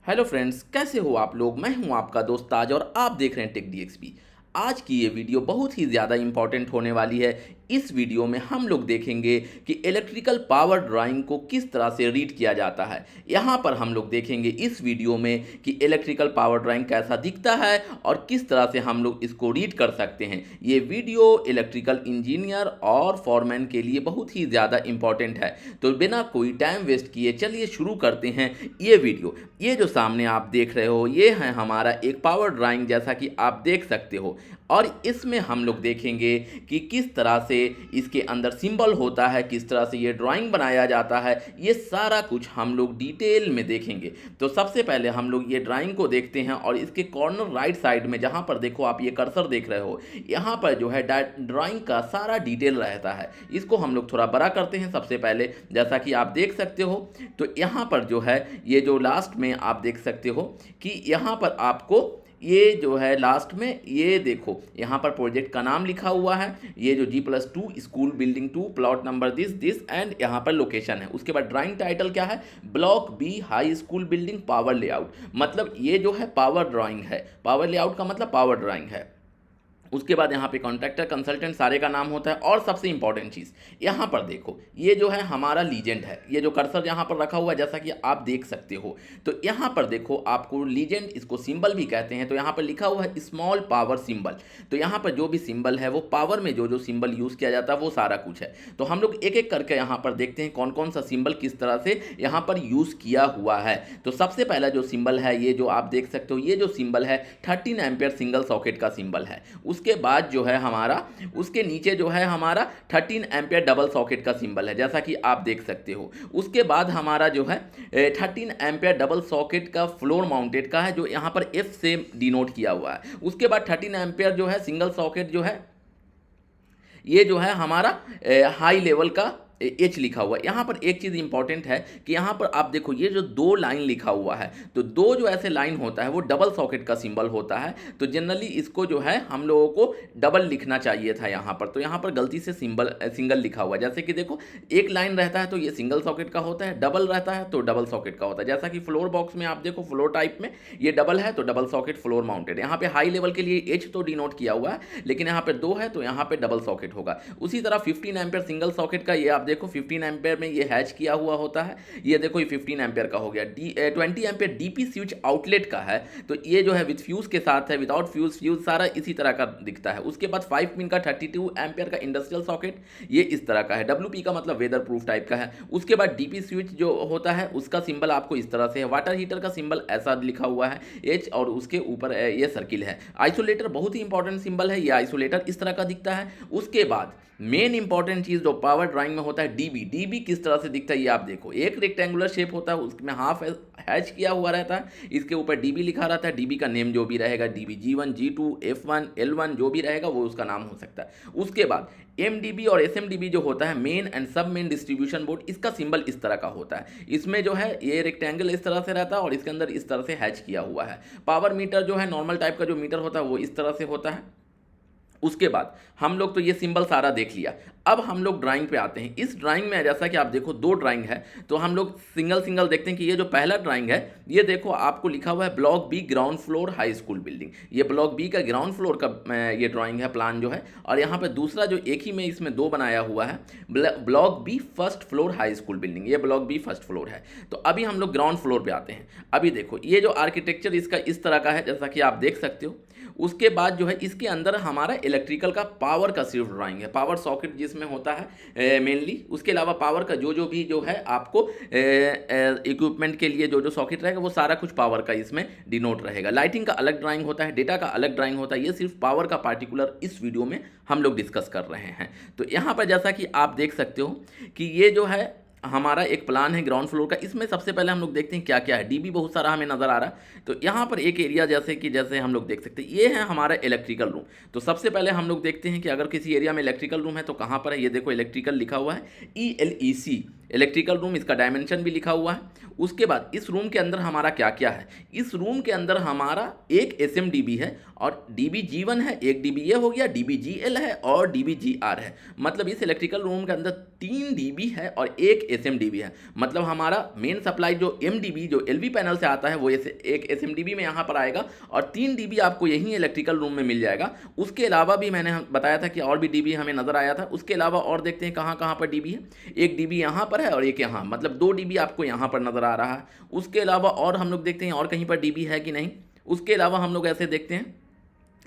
Hello friends, कैसे हो आप लोग। मैं हूं आपका दोस्त ताज और आप देख रहे हैं टेक डीएक्सपी। आज की ये वीडियो बहुत ही ज़्यादा इंपॉर्टेंट होने वाली है। इस वीडियो में हम लोग देखेंगे कि इलेक्ट्रिकल पावर ड्राइंग को किस तरह से रीड किया जाता है। यहाँ पर हम लोग देखेंगे इस वीडियो में कि इलेक्ट्रिकल पावर ड्राइंग कैसा दिखता है और किस तरह से हम लोग इसको रीड कर सकते हैं। ये वीडियो इलेक्ट्रिकल इंजीनियर और फॉरमैन के लिए बहुत ही ज़्यादा इंपॉर्टेंट है। तो बिना कोई टाइम वेस्ट किए चलिए शुरू करते हैं ये वीडियो। ये जो सामने आप देख रहे हो ये है हमारा एक पावर ड्राइंग, जैसा कि आप देख सकते हो। और इसमें हम लोग देखेंगे कि किस तरह से इसके अंदर सिंबल होता है, किस तरह से ये ड्राइंग बनाया जाता है, ये सारा कुछ हम लोग डिटेल में देखेंगे। तो सबसे पहले हम लोग ये ड्राइंग को देखते हैं और इसके कॉर्नर राइट साइड में जहाँ पर देखो आप ये कर्सर देख रहे हो, यहाँ पर जो है ड्राइंग का सारा डिटेल रहता है। इसको हम लोग थोड़ा बड़ा करते हैं सबसे पहले, जैसा कि आप देख सकते हो। तो यहाँ पर जो है ये जो लास्ट में आप देख सकते हो कि यहाँ पर आपको ये जो है लास्ट में ये देखो यहाँ पर प्रोजेक्ट का नाम लिखा हुआ है। ये जो G+2 school building 2 plot number this and यहाँ पर लोकेशन है। उसके बाद ड्राइंग टाइटल क्या है, block B high school building power layout. मतलब ये जो है पावर ड्राइंग है, पावर लेआउट का मतलब पावर ड्राइंग है। उसके बाद यहाँ पे कॉन्ट्रैक्टर कंसल्टेंट सारे का नाम होता है। और सबसे इंपॉर्टेंट चीज़ यहाँ पर देखो, ये जो है हमारा लीजेंड है। ये जो कर्सर यहाँ पर रखा हुआ है जैसा कि आप देख सकते हो, तो यहाँ पर देखो आपको लीजेंड, इसको सिंबल भी कहते हैं। तो यहाँ पर लिखा हुआ है स्मॉल पावर सिंबल। तो यहाँ पर जो भी सिंबल है वो पावर में जो जो सिंबल यूज़ किया जाता है वो सारा कुछ है। तो हम लोग एक एक करके यहाँ पर देखते हैं कौन कौन सा सिंबल किस तरह से यहाँ पर यूज़ किया हुआ है। तो सबसे पहला जो सिंबल है, ये जो आप देख सकते हो, ये जो सिंबल है 13 एम्पियर सिंगल सॉकेट का सिंबल है। उसके बाद जो है हमारा, उसके नीचे जो है हमारा 13 एम्पियर डबल सॉकेट का सिंबल है, जैसा कि आप देख सकते हो। उसके बाद हमारा जो है 13 एम्पियर डबल सॉकेट का फ्लोर माउंटेड का है, जो यहाँ पर एफ से डिनोट किया हुआ है। उसके बाद 13 एम्पियर जो है सिंगल सॉकेट जो है, ये जो है हमारा हाई लेवल का एच लिखा हुआ है। यहाँ पर एक चीज़ इंपॉर्टेंट है कि यहाँ पर आप देखो ये जो दो लाइन लिखा हुआ है, तो दो जो ऐसे लाइन होता है वो डबल सॉकेट का सिंबल होता है। तो जनरली इसको जो है हम लोगों को डबल लिखना चाहिए था यहाँ पर। तो यहाँ पर गलती से सिंगल लिखा हुआ है। जैसे कि देखो एक लाइन रहता है तो ये सिंगल सॉकेट का होता है, डबल रहता है तो डबल सॉकेट का होता है। जैसा कि फ्लोर बॉक्स में आप देखो, फ्लोर टाइप में ये डबल है तो डबल सॉकेट फ्लोर माउंटेड। यहाँ पे हाई लेवल के लिए एच तो डिनोट किया हुआ है, लेकिन यहाँ पे दो है तो यहाँ पे डबल सॉकेट होगा। उसी तरह 15 एम्पियर सिंगल सॉकेट का ये आप देखो 15 एम्पियर में ये हैच किया हुआ होता है। ये देखो ये 15 एम्पियर का हो गया। 20 एम्पियर डीपी स्विच आउटलेट का है, तो ये जो है विद फ्यूज के साथ है, विदाउट फ्यूज सारा इसी तरह का दिखता है। उसके बाद 5 पिन का 32 एम्पियर का इंडस्ट्रियल सॉकेट, ये इस तरह का है। WP का मतलब वेदर प्रूफ टाइप का है। उसके बाद डीपी स्विच जो होता है उसका सिंबल आपको इस तरह से है। वाटर हीटर का सिंबल ऐसा लिखा हुआ है एच, और उसके ऊपर ये सर्किल है। आइसोलेटर बहुत ही इंपॉर्टेंट सिंबल है, ये आइसोलेटर इस तरह का दिखता है। उसके बाद मेन इंपॉर्टेंट चीज़ जो पावर ड्राइंग में होता है, डीबी किस तरह से दिखता है ये आप देखो। एक रेक्टेंगुलर शेप होता है, उसमें हाफ हैच किया हुआ रहता है, इसके ऊपर डीबी लिखा रहता है। डीबी का नेम जो भी रहेगा, dB G1 G2 F1 L1 जो भी रहेगा वो उसका नाम हो सकता है। उसके बाद MDB और SMDB जो होता है, मेन एंड सब मेन डिस्ट्रीब्यूशन बोर्ड, इसका सिंबल इस तरह का होता है। इसमें जो है ये रेक्टेंगल इस तरह से रहता है और इसके अंदर इस तरह से हैच किया हुआ है। पावर मीटर जो है नॉर्मल टाइप का जो मीटर होता है वो इस तरह से होता है। उसके बाद हम लोग तो ये सिंबल सारा देख लिया। अब हम लोग ड्राइंग पे आते हैं। इस ड्राइंग में जैसा कि आप देखो दो ड्राइंग है, तो हम लोग सिंगल सिंगल देखते हैं कि ये जो पहला ड्राइंग है, ये देखो आपको लिखा हुआ है block B ground floor high school building. ये ब्लॉक बी का ग्राउंड फ्लोर का ये ड्राइंग है, प्लान जो है। और यहाँ पे दूसरा जो एक ही में इसमें दो बनाया हुआ है, block B first floor high school building, ये ब्लॉक बी फर्स्ट फ्लोर है। तो अभी हम लोग ग्राउंड फ्लोर पे आते हैं। अभी देखो ये जो आर्किटेक्चर इसका इस तरह का है, जैसा कि आप देख सकते हो। उसके बाद जो है इसके अंदर हमारा इलेक्ट्रिकल का पावर का सिर्फ ड्राइंग है, पावर सॉकेट जिसमें होता है मेनली। उसके अलावा पावर का जो जो भी जो है आपको इक्विपमेंट के लिए जो जो सॉकेट रहेगा वो सारा कुछ पावर का इसमें डिनोट रहेगा। लाइटिंग का अलग ड्राइंग होता है, डेटा का अलग ड्राइंग होता है। ये सिर्फ पावर का पार्टिकुलर इस वीडियो में हम लोग डिस्कस कर रहे हैं। तो यहाँ पर जैसा कि आप देख सकते हो कि ये जो है हमारा एक प्लान है ग्राउंड फ्लोर का। इसमें सबसे पहले हम लोग देखते हैं क्या क्या है। डीबी बहुत सारा हमें नज़र आ रहा है। तो यहाँ पर एक एरिया जैसे हम लोग देख सकते हैं, ये है हमारा इलेक्ट्रिकल रूम। तो सबसे पहले हम लोग देखते हैं कि अगर किसी एरिया में इलेक्ट्रिकल रूम है तो कहाँ पर है। ये देखो इलेक्ट्रिकल लिखा हुआ है, ELEC इलेक्ट्रिकल रूम, इसका डायमेंशन भी लिखा हुआ है। उसके बाद इस रूम के अंदर हमारा क्या क्या है। इस रूम के अंदर हमारा एक SMDB है और DB G1 है, एक DB ये हो गया, DB GL है और DB GR है। मतलब इस इलेक्ट्रिकल रूम के अंदर 3 DB है और एक SMDB है। मतलब हमारा मेन सप्लाई जो MDB जो LV पैनल से आता है वो एक SMDB में यहाँ पर आएगा और 3 DB आपको यहीं इलेक्ट्रिकल रूम में मिल जाएगा। उसके अलावा भी मैंने बताया था कि और भी DB हमें नज़र आया था। उसके अलावा और देखते हैं कहाँ कहाँ पर DB है। एक DB यहाँ पर है और एक यहाँ, मतलब 2 DB आपको यहाँ पर नज़र आ रहा है। उसके अलावा और हम लोग देखते हैं और कहीं पर DB है कि नहीं। उसके अलावा हम लोग ऐसे देखते हैं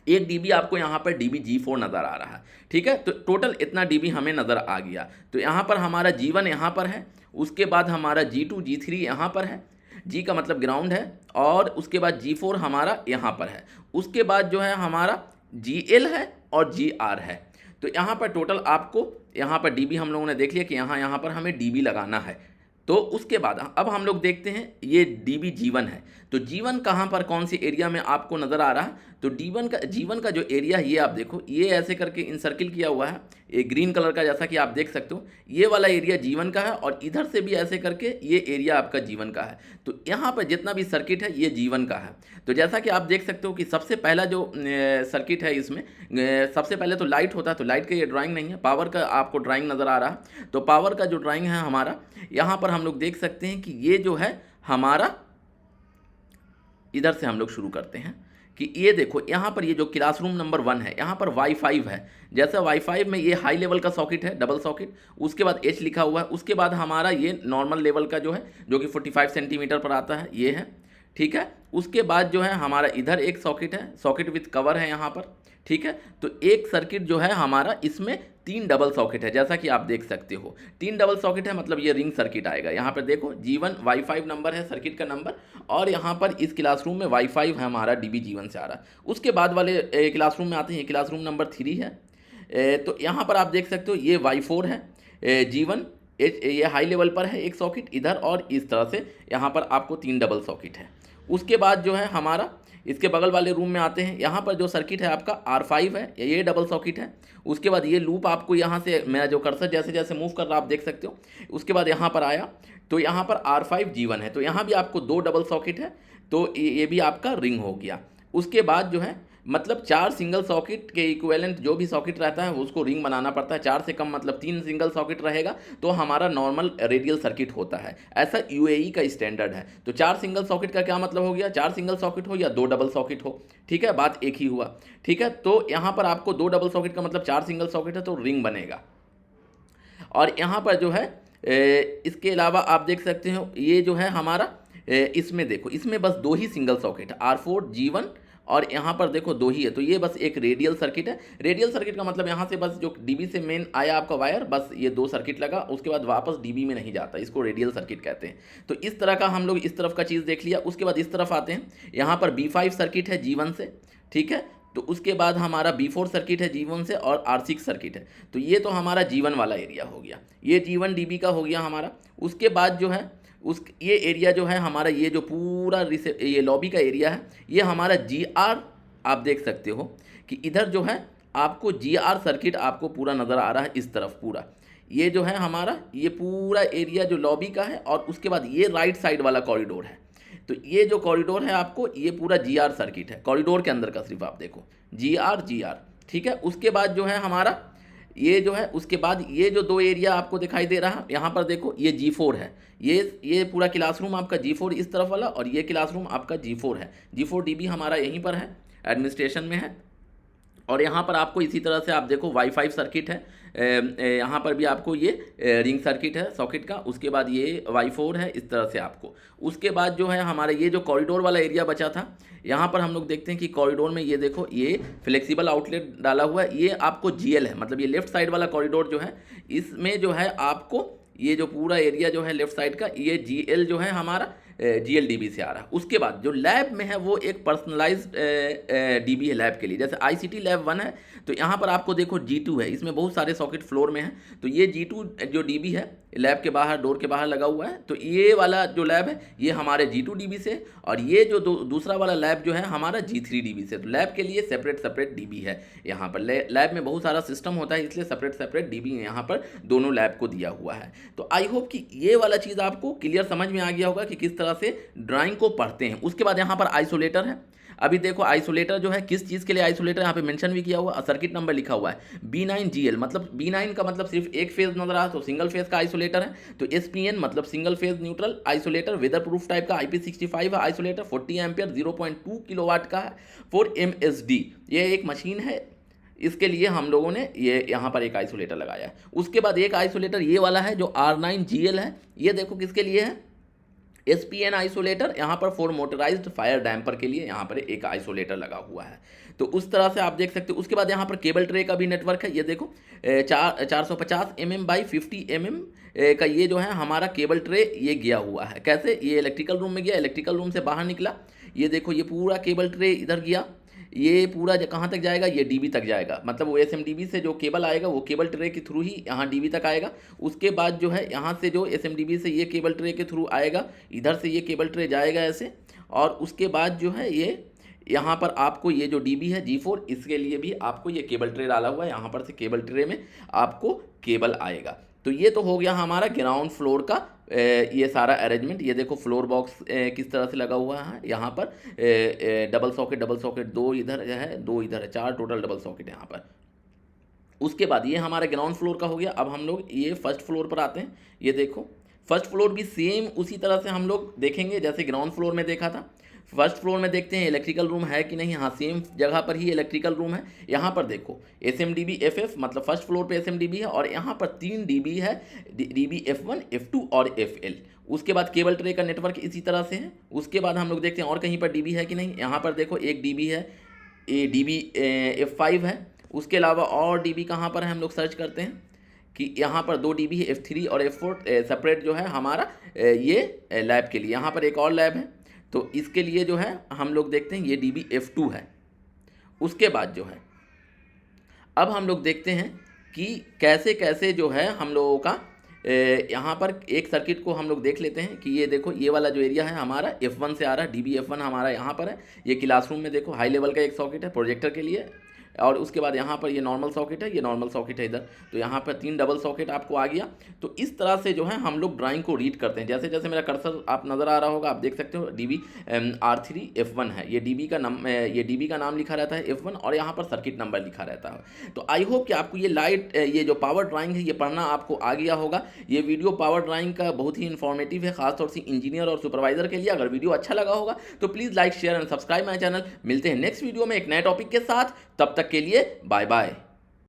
एक DB आपको यहाँ पर DB G4 नज़र आ रहा है, ठीक है। तो टोटल इतना DB हमें नज़र आ गया। तो यहाँ पर हमारा G1 यहाँ पर है, उसके बाद हमारा G2 G3 यहाँ पर है, G का मतलब ग्राउंड है, और उसके बाद G4 हमारा यहाँ पर है। उसके बाद जो है हमारा GL है और GR है। तो यहाँ पर टोटल आपको यहाँ पर DB हम लोगों ने देख लिया कि यहाँ पर हमें DB लगाना है। तो उसके बाद अब हम लोग देखते हैं ये DB G1 है। तो G1 कहाँ पर कौन सी एरिया में आपको नज़र आ रहा है। तो G1 का जो एरिया है ये आप देखो, ये ऐसे करके इन सर्किल किया हुआ है, ये ग्रीन कलर का, जैसा कि आप देख सकते हो ये वाला एरिया G1 का है और इधर से भी ऐसे करके ये एरिया आपका G1 का है। तो यहाँ पर जितना भी सर्किट है ये G1 का है। तो जैसा कि आप देख सकते हो कि सबसे पहला जो सर्किट है इसमें सबसे पहले तो लाइट होता है। तो लाइट का ये ड्राइंग नहीं है, पावर का आपको ड्राइंग नज़र आ रहा है। तो पावर का जो ड्राइंग है हमारा, यहाँ पर हम लोग देख सकते हैं कि ये जो है हमारा, इधर से हम लोग शुरू करते हैं कि ये देखो यहाँ पर ये जो क्लासरूम नंबर 1 है यहाँ पर Y5 है। जैसे Y5 में ये हाई लेवल का सॉकेट है, डबल सॉकेट, उसके बाद H लिखा हुआ है। उसके बाद हमारा ये नॉर्मल लेवल का जो है जो कि 45 सेंटीमीटर पर आता है ये है, ठीक है। उसके बाद जो है हमारा इधर एक सॉकेट है, सॉकेट विथ कवर है यहाँ पर, ठीक है। तो एक सर्किट जो है हमारा इसमें 3 डबल सॉकेट है, जैसा कि आप देख सकते हो 3 डबल सॉकेट है, मतलब ये रिंग सर्किट आएगा। यहाँ पर देखो G1 Y5 नंबर है सर्किट का नंबर, और यहाँ पर इस क्लासरूम में Y5 है हमारा, DB G1 से आ रहा है। उसके बाद वाले क्लासरूम में आते हैं, क्लासरूम नंबर 3 है। तो यहाँ पर आप देख सकते हो ये Y4 है, G1 ये हाई लेवल पर है एक सॉकेट इधर, और इस तरह से यहाँ पर आपको 3 डबल सॉकेट है। उसके बाद जो है हमारा इसके बगल वाले रूम में आते हैं, यहाँ पर जो सर्किट है आपका R5 है, ये डबल सॉकेट है। उसके बाद ये लूप आपको यहाँ से, मैं जो कर्सर जैसे जैसे मूव कर रहा आप देख सकते हो। उसके बाद यहाँ पर आया तो यहाँ पर R5 G1 है, तो यहाँ भी आपको 2 डबल सॉकेट है, तो ये भी आपका रिंग हो गया। उसके बाद जो है मतलब 4 सिंगल सॉकेट के इक्विवेलेंट जो भी सॉकेट रहता है उसको रिंग बनाना पड़ता है। 4 से कम मतलब 3 सिंगल सॉकेट रहेगा तो हमारा नॉर्मल रेडियल सर्किट होता है, ऐसा UAE का स्टैंडर्ड है। तो 4 सिंगल सॉकेट का क्या मतलब हो गया, 4 सिंगल सॉकेट हो या 2 डबल सॉकेट हो, ठीक है, बात एक ही हुआ, ठीक है। तो यहाँ पर आपको 2 डबल सॉकेट का मतलब 4 सिंगल सॉकेट है तो रिंग बनेगा। और यहाँ पर जो है इसके अलावा आप देख सकते हो ये जो है हमारा इसमें देखो, इसमें बस 2 ही सिंगल सॉकेट है, R4 G1, और यहाँ पर देखो 2 ही है। तो ये बस एक रेडियल सर्किट है। रेडियल सर्किट का मतलब यहाँ से बस जो DB से मेन आया आपका वायर, बस ये 2 सर्किट लगा, उसके बाद वापस DB में नहीं जाता, इसको रेडियल सर्किट कहते हैं। तो इस तरह का हम लोग इस तरफ का चीज़ देख लिया। उसके बाद इस तरफ आते हैं, यहाँ पर B5 सर्किट है G1 से, ठीक है। तो उसके बाद हमारा B4 सर्किट है G1 से, और R6 सर्किट है। तो ये तो हमारा G1 वाला एरिया हो गया, ये G1 DB का हो गया हमारा। उसके बाद जो है ये एरिया जो है हमारा, ये जो पूरा ये लॉबी का एरिया है, ये हमारा GR, आप देख सकते हो कि इधर जो है आपको GR सर्किट आपको पूरा नज़र आ रहा है इस तरफ पूरा। ये जो है हमारा ये पूरा एरिया जो लॉबी का है, और उसके बाद ये राइट साइड वाला कॉरिडोर है। तो ये जो कॉरिडोर है आपको, ये पूरा GR सर्किट है, कॉरिडोर के अंदर का सिर्फ आप देखो GR, ठीक है। उसके बाद जो है हमारा ये जो है, उसके बाद ये जो 2 एरिया आपको दिखाई दे रहा है, यहाँ पर देखो ये G4 है, ये पूरा क्लासरूम आपका G4 इस तरफ वाला, और ये क्लासरूम आपका G4 है। G4 DB हमारा यहीं पर है, एडमिनिस्ट्रेशन में है। और यहाँ पर आपको इसी तरह से आप देखो Y5 सर्किट है, यहाँ पर भी आपको ये रिंग सर्किट है सॉकेट का। उसके बाद ये Y4 है इस तरह से आपको। उसके बाद जो है हमारा ये जो कॉरिडोर वाला एरिया बचा था, यहाँ पर हम लोग देखते हैं कि कॉरिडोर में ये देखो ये फ्लेक्सिबल आउटलेट डाला हुआ है, ये आपको GL है, मतलब ये लेफ्ट साइड वाला कॉरिडोर जो है इसमें जो है आपको ये जो पूरा एरिया जो है लेफ्ट साइड का, ये GL जो है हमारा GL DB से आ रहा है। उसके बाद जो लैब में है वो एक पर्सनलाइज्ड DB है लैब के लिए, जैसे ICT लैब 1 है। तो यहाँ पर आपको देखो G2 है, इसमें बहुत सारे सॉकेट फ्लोर में हैं। तो ये G2 जो DB है लैब के बाहर, डोर के बाहर लगा हुआ है। तो ये वाला जो लैब है ये हमारे G2 DB से, और ये जो दूसरा वाला लैब जो है हमारा G3 DB से। तो लैब के लिए सेपरेट DB है। यहाँ पर लैब में बहुत सारा सिस्टम होता है, इसलिए सेपरेट DB यहाँ पर दोनों लैब को दिया हुआ है। तो आई होप कि ये वाला चीज़ आपको क्लियर समझ में आ गया होगा कि किस तरह से ड्राइंग को पढ़ते हैं। उसके बाद यहाँ पर आइसोलेटर है। अभी देखो आइसोलेटर जो है किस चीज़ के लिए आइसोलेटर यहाँ पे मेंशन भी किया हुआ, सर्किट नंबर लिखा हुआ है B9GL, मतलब B9 का मतलब सिर्फ एक फेज नजर आ तो सिंगल फेज का आइसोलेटर है। तो SPN मतलब single phase neutral isolator, weather proof type का IP65 है आइसोलेटर, 40 एम्पियर 0.2 किलोवाट का है, 4 MSD ये एक मशीन है। इसके लिए हम लोगों ने ये यहाँ पर एक आइसोलेटर लगाया है। उसके बाद एक आइसोलेटर ये वाला है जो R9GL है, ये देखो किसके लिए है, SPN आइसोलेटर, यहाँ पर फॉर मोटराइज्ड फायर डैम्पर के लिए यहाँ पर एक आइसोलेटर लगा हुआ है। तो उस तरह से आप देख सकते हो। उसके बाद यहाँ पर केबल ट्रे का भी नेटवर्क है, ये देखो 450 mm बाई 50 mm का ये जो है हमारा केबल ट्रे ये गया हुआ है। कैसे, ये इलेक्ट्रिकल रूम में गया, इलेक्ट्रिकल रूम से बाहर निकला, ये देखो ये पूरा केबल ट्रे इधर गया, ये पूरा कहाँ तक जाएगा, ये DB तक जाएगा, मतलब वो SMDB से जो केबल आएगा वो केबल ट्रे के थ्रू ही यहाँ DB तक आएगा। उसके बाद जो है यहाँ से जो SMDB से ये केबल ट्रे के थ्रू आएगा, इधर से ये केबल ट्रे जाएगा ऐसे, और उसके बाद जो है ये यहाँ पर आपको ये जो DB है G4, इसके लिए भी आपको ये केबल ट्रे डाला हुआ है, यहाँ पर से केबल ट्रे में आपको केबल आएगा। तो ये तो हो गया हमारा ग्राउंड फ्लोर का ये सारा अरेंजमेंट। ये देखो फ्लोर बॉक्स किस तरह से लगा हुआ है, यहाँ पर डबल सॉकेट, दो इधर है, दो इधर है, 4 टोटल डबल सॉकेट यहाँ पर। उसके बाद ये हमारा ग्राउंड फ्लोर का हो गया। अब हम लोग ये फर्स्ट फ्लोर पर आते हैं। ये देखो फर्स्ट फ्लोर भी सेम उसी तरह से हम लोग देखेंगे जैसे ग्राउंड फ्लोर में देखा था। फर्स्ट फ्लोर में देखते हैं इलेक्ट्रिकल रूम है कि नहीं, हाँ सेम जगह पर ही इलेक्ट्रिकल रूम है। यहाँ पर देखो SMDB FF, मतलब फर्स्ट फ्लोर पे SMDB है, और यहाँ पर 3 DB है, DB F1 F2 और FL। उसके बाद केबल ट्रे का नेटवर्क इसी तरह से है। उसके बाद हम लोग देखते हैं और कहीं पर DB है कि नहीं। यहाँ पर देखो एक DB है, DB F5 है। उसके अलावा और DB कहाँ पर है, हम लोग सर्च करते हैं कि यहाँ पर 2 DB है, F3 और F4 सेपरेट जो है हमारा ये लैब के लिए। यहाँ पर एक और लैब है, तो इसके लिए जो है हम लोग देखते हैं ये DB F2 है। उसके बाद जो है अब हम लोग देखते हैं कि कैसे कैसे जो है हम लोगों का यहाँ पर एक सर्किट को हम लोग देख लेते हैं कि ये देखो ये वाला जो एरिया है हमारा F1 से आ रहा है, DB F1 हमारा यहाँ पर है। ये क्लासरूम में देखो हाई लेवल का एक सॉकेट है प्रोजेक्टर के लिए, और उसके बाद यहाँ पर ये नॉर्मल सॉकेट है, ये नॉर्मल सॉकेट है इधर। तो यहाँ पर 3 डबल सॉकेट आपको आ गया। तो इस तरह से जो है हम लोग ड्राइंग को रीड करते हैं। जैसे जैसे मेरा कर्सर आप नज़र आ रहा होगा, आप देख सकते हो DB R3 F1 है, ये DB का नाम लिखा रहता है F1, और यहाँ पर सर्किट नंबर लिखा रहता है। तो आई होप कि आपको ये जो पावर ड्राइंग है ये पढ़ना आपको आ गया होगा। ये वीडियो पावर ड्राइंग का बहुत ही इन्फॉर्मेटिव है, खासतौर से इंजीनियर और सुपरवाइजर के लिए। अगर वीडियो अच्छा लगा होगा तो please like share and subscribe my channel. मिलते हैं नेक्स्ट वीडियो में एक नए टॉपिक के साथ, तब तक के लिए बाय बाय।